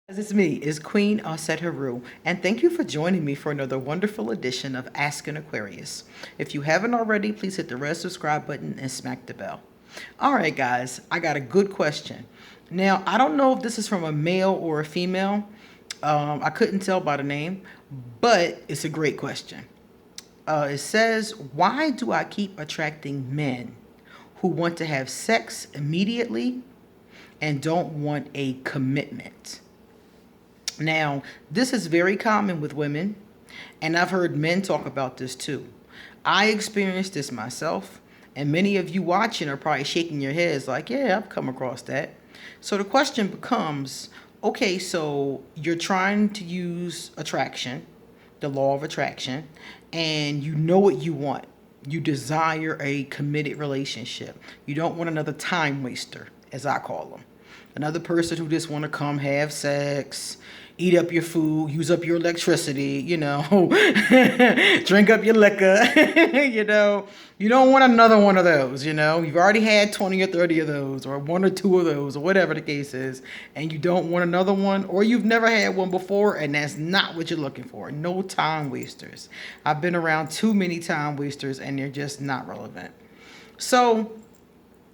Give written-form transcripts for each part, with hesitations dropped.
It's me, it's Queen Aset Haru, and thank you for joining me for another wonderful edition of Ask an Aquarius. If you haven't already, please hit the red subscribe button and smack the bell. All right, guys, I got a good question. Now, I don't know if this is from a male or a female. I couldn't tell by the name, but it's a great question. It says, why do I keep attracting men who want to have sex immediately and don't want a commitment? Now, this is very common with women, and I've heard men talk about this too. I experienced this myself, and many of you watching are probably shaking your heads like, yeah, I've come across that. So the question becomes, okay, so you're trying to use attraction, the law of attraction, and you know what you want. You desire a committed relationship. You don't want another time waster, as I call them. Another person who just want to come have sex, eat up your food, use up your electricity, drink up your liquor, You don't want another one of those, You've already had 20 or 30 of those, or one or two of those, or whatever the case is, and you don't want another one, or you've never had one before, and that's not what you're looking for. No time wasters. I've been around too many time wasters, and they're just not relevant. So,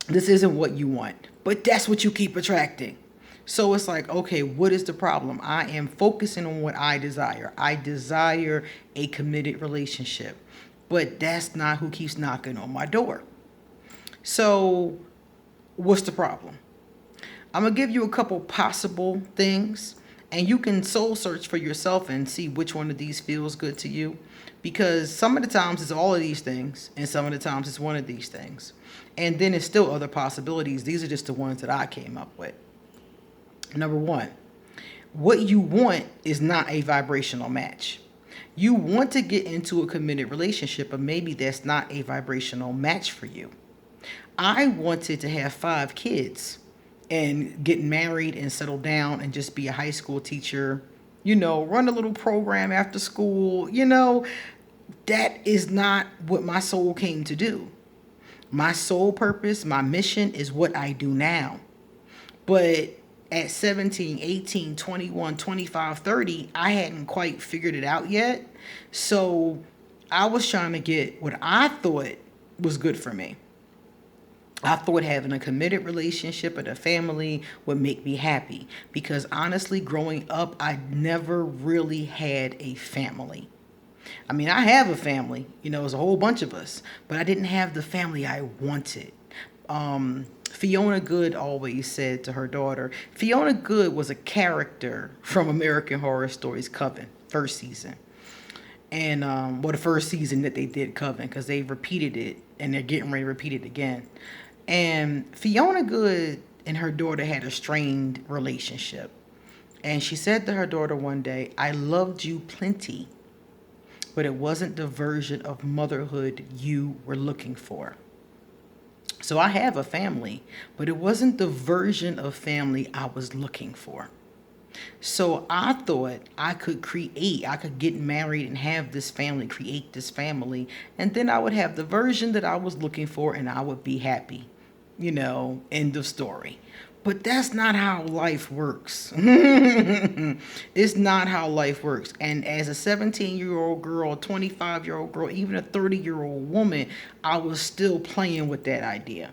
this isn't what you want, but that's what you keep attracting. So it's like, okay, what is the problem? I am focusing on what I desire. I desire a committed relationship, but that's not who keeps knocking on my door. So what's the problem? I'm going to give you a couple possible things, and you can soul search for yourself and see which one of these feels good to you, because some of the times it's all of these things, and some of the times it's one of these things. And then there's still other possibilities. These are just the ones that I came up with. Number one, what you want is not a vibrational match. You want to get into a committed relationship, but maybe that's not a vibrational match for you. I wanted to have 5 kids and get married and settle down and just be a high school teacher, run a little program after school, That is not what my soul came to do. My soul purpose, my mission is what I do now. But at 17, 18, 21, 25, 30, I hadn't quite figured it out yet. So I was trying to get what I thought was good for me. I thought having a committed relationship and a family would make me happy. Because honestly, growing up, I never really had a family. I mean, I have a family, it's a whole bunch of us, but I didn't have the family I wanted. Fiona Goode always said to her daughter, Fiona Goode was a character from American Horror Stories Coven, first season. And, the first season that they did Coven, because they repeated it, and they're getting ready to repeat it again. And Fiona Goode and her daughter had a strained relationship. And she said to her daughter one day, I loved you plenty, but it wasn't the version of motherhood you were looking for. So I have a family, but it wasn't the version of family I was looking for. So I thought I could get married and have this family, create this family, and then I would have the version that I was looking for and I would be happy, end of story. But that's not how life works. It's not how life works. And as a 17-year-old girl, 25-year-old girl, even a 30-year-old woman, I was still playing with that idea.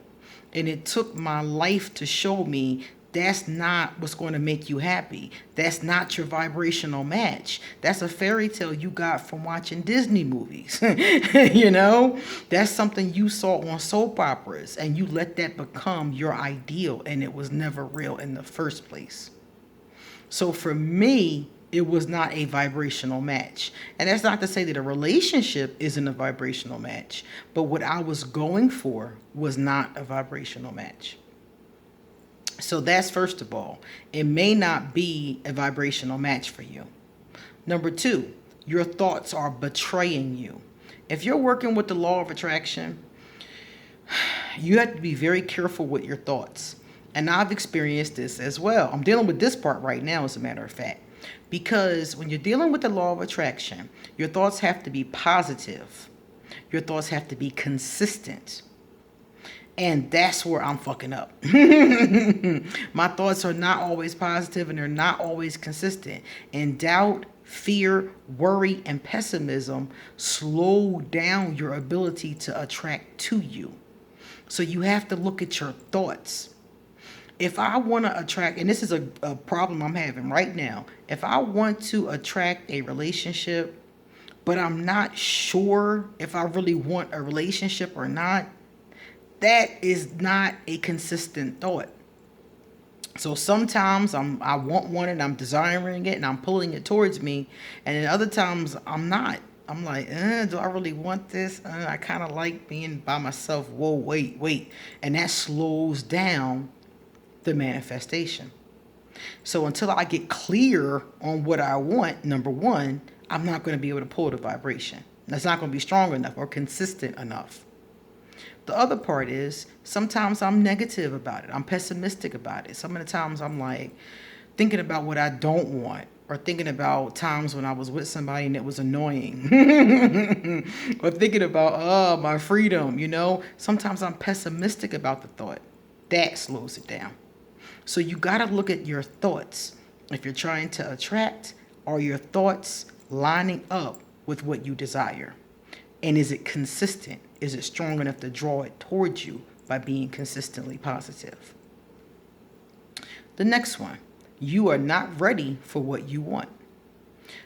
And it took my life to show me that's not what's going to make you happy. That's not your vibrational match. That's a fairy tale you got from watching Disney movies. That's something you saw on soap operas, and you let that become your ideal, and it was never real in the first place. So for me, it was not a vibrational match. And that's not to say that a relationship isn't a vibrational match, but what I was going for was not a vibrational match. So that's first of all, it may not be a vibrational match for you. Number 2, your thoughts are betraying you. If you're working with the law of attraction, you have to be very careful with your thoughts. And I've experienced this as well. I'm dealing with this part right now, as a matter of fact. Because when you're dealing with the law of attraction, your thoughts have to be positive. Your thoughts have to be consistent. And that's where I'm fucking up. My thoughts are not always positive and they're not always consistent. And doubt, fear, worry, and pessimism slow down your ability to attract to you. So you have to look at your thoughts. If I want to attract, and this is a problem I'm having right now, if I want to attract a relationship, but I'm not sure if I really want a relationship or not, that is not a consistent thought. So sometimes I want one and I'm desiring it and I'm pulling it towards me, and then other times I'm not. I'm like, do I really want this? I kind of like being by myself. Whoa, wait. And that slows down the manifestation. So until I get clear on what I want, number one, I'm not going to be able to pull the vibration. That's not going to be strong enough or consistent enough. The other part is sometimes I'm negative about it. I'm pessimistic about it. Some of the times I'm like thinking about what I don't want, or thinking about times when I was with somebody and it was annoying, or thinking about, my freedom, Sometimes I'm pessimistic about the thought. That slows it down. So you got to look at your thoughts. If you're trying to attract, are your thoughts lining up with what you desire? And is it consistent? Is it strong enough to draw it towards you by being consistently positive? The next one, you are not ready for what you want.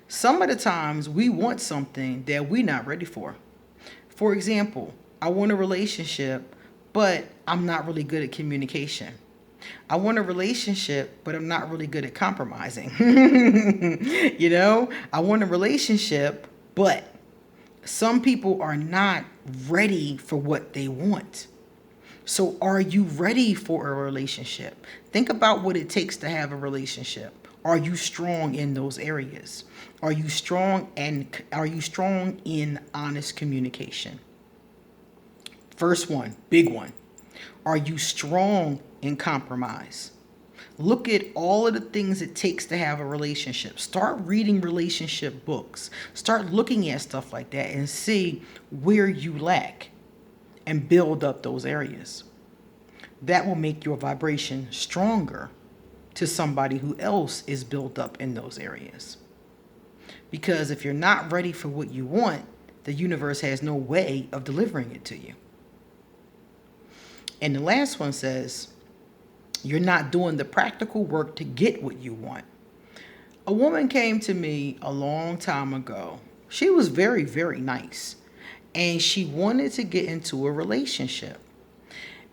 Some of the times we want something that we're not ready for. For example, I want a relationship, but I'm not really good at communication. I want a relationship, but I'm not really good at compromising. I want a relationship, but some people are not ready for what they want. So are you ready for a relationship? Think about what it takes to have a relationship. Are you strong in those areas? Are you strong in honest communication? First one, big one. Are you strong in compromise? Look at all of the things it takes to have a relationship. Start reading relationship books. Start looking at stuff like that and see where you lack and build up those areas. That will make your vibration stronger to somebody who else is built up in those areas. Because if you're not ready for what you want, the universe has no way of delivering it to you. And the last one says, you're not doing the practical work to get what you want. A woman came to me a long time ago. She was very, very nice. And she wanted to get into a relationship.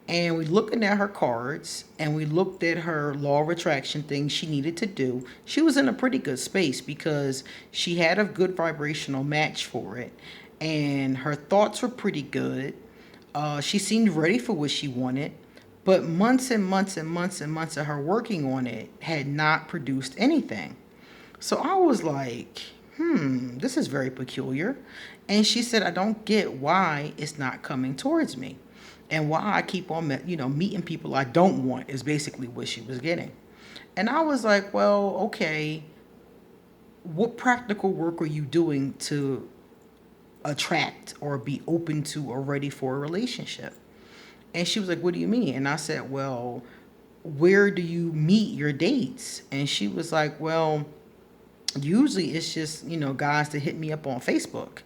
And we looking at her cards and we looked at her law of attraction things she needed to do. She was in a pretty good space because she had a good vibrational match for it. And her thoughts were pretty good. She seemed ready for what she wanted. But months and months and months and months of her working on it had not produced anything. So I was like, this is very peculiar. And she said, I don't get why it's not coming towards me. And why I keep on, meeting people I don't want is basically what she was getting. And I was like, well, okay, what practical work are you doing to attract or be open to or ready for a relationship? And she was like, what do you mean? And I said, well, where do you meet your dates? And she was like, well, usually it's just, guys that hit me up on Facebook.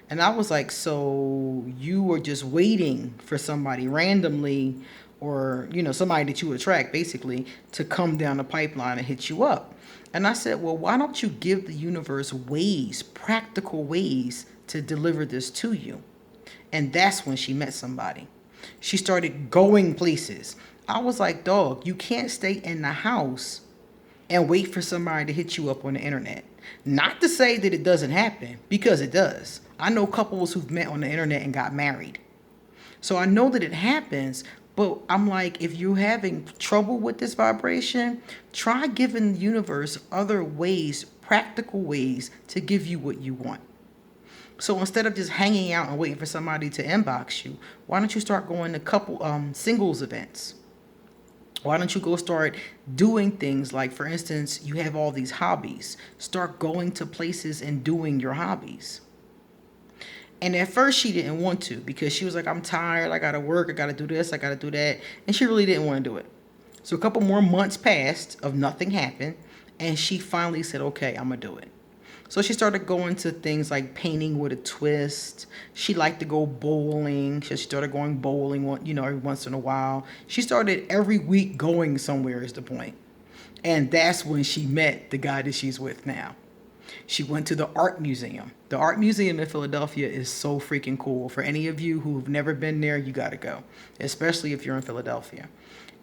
And I was like, so you were just waiting for somebody randomly or, somebody that you attract basically to come down the pipeline and hit you up. And I said, well, why don't you give the universe ways, practical ways to deliver this to you? And that's when she met somebody. She started going places. I was like, dog, you can't stay in the house and wait for somebody to hit you up on the internet. Not to say that it doesn't happen, because it does. I know couples who've met on the internet and got married. So I know that it happens, but I'm like, if you're having trouble with this vibration, try giving the universe other ways, practical ways to give you what you want. So instead of just hanging out and waiting for somebody to inbox you, why don't you start going to couple singles events? Why don't you go start doing things like, for instance, you have all these hobbies. Start going to places and doing your hobbies. And at first she didn't want to, because she was like, I'm tired, I gotta work, I gotta do this, I gotta do that. And she really didn't want to do it. So a couple more months passed of nothing happened, and she finally said, okay, I'm gonna do it. So she started going to things like painting with a twist. She liked to go bowling. So she started going bowling, every once in a while. She started every week going somewhere, is the point. And that's when she met the guy that she's with now. She went to the art museum. The art museum in Philadelphia is so freaking cool. For any of you who've never been there, you got to go, especially if you're in Philadelphia.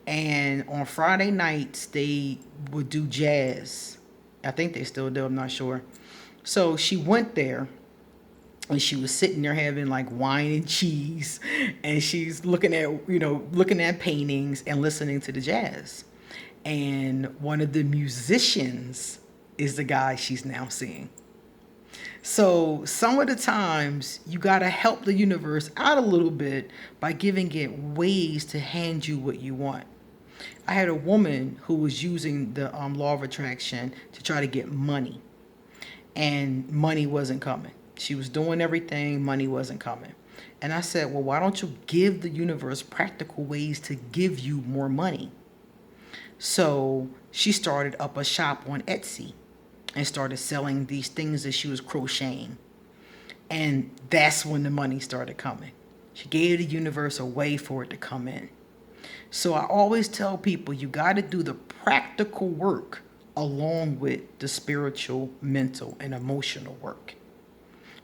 And on Friday nights, they would do jazz. I think they still do, I'm not sure. So she went there, and she was sitting there having like wine and cheese, and she's looking at paintings and listening to the jazz. And one of the musicians is the guy she's now seeing. So some of the times you got to help the universe out a little bit by giving it ways to hand you what you want. I had a woman who was using the law of attraction to try to get money, and money wasn't coming. She was doing everything, money wasn't coming. And I said, well, why don't you give the universe practical ways to give you more money? So she started up a shop on Etsy and started selling these things that she was crocheting. And that's when the money started coming. She gave the universe a way for it to come in. So I always tell people, you got to do the practical work along with the spiritual, mental, and emotional work.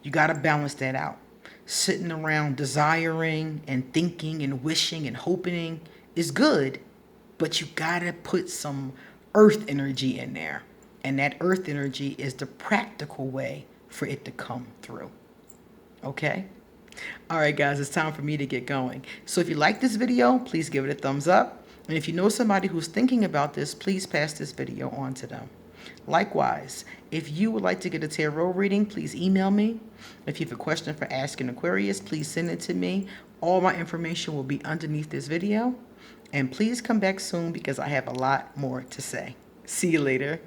You got to balance that out. Sitting around desiring and thinking and wishing and hoping is good, but you got to put some earth energy in there. And that earth energy is the practical way for it to come through. Okay? All right, guys, it's time for me to get going. So if you like this video, please give it a thumbs up. And if you know somebody who's thinking about this, please pass this video on to them. Likewise, if you would like to get a tarot reading, please email me. If you have a question for Asking Aquarius, please send it to me. All my information will be underneath this video. And please come back soon, because I have a lot more to say. See you later.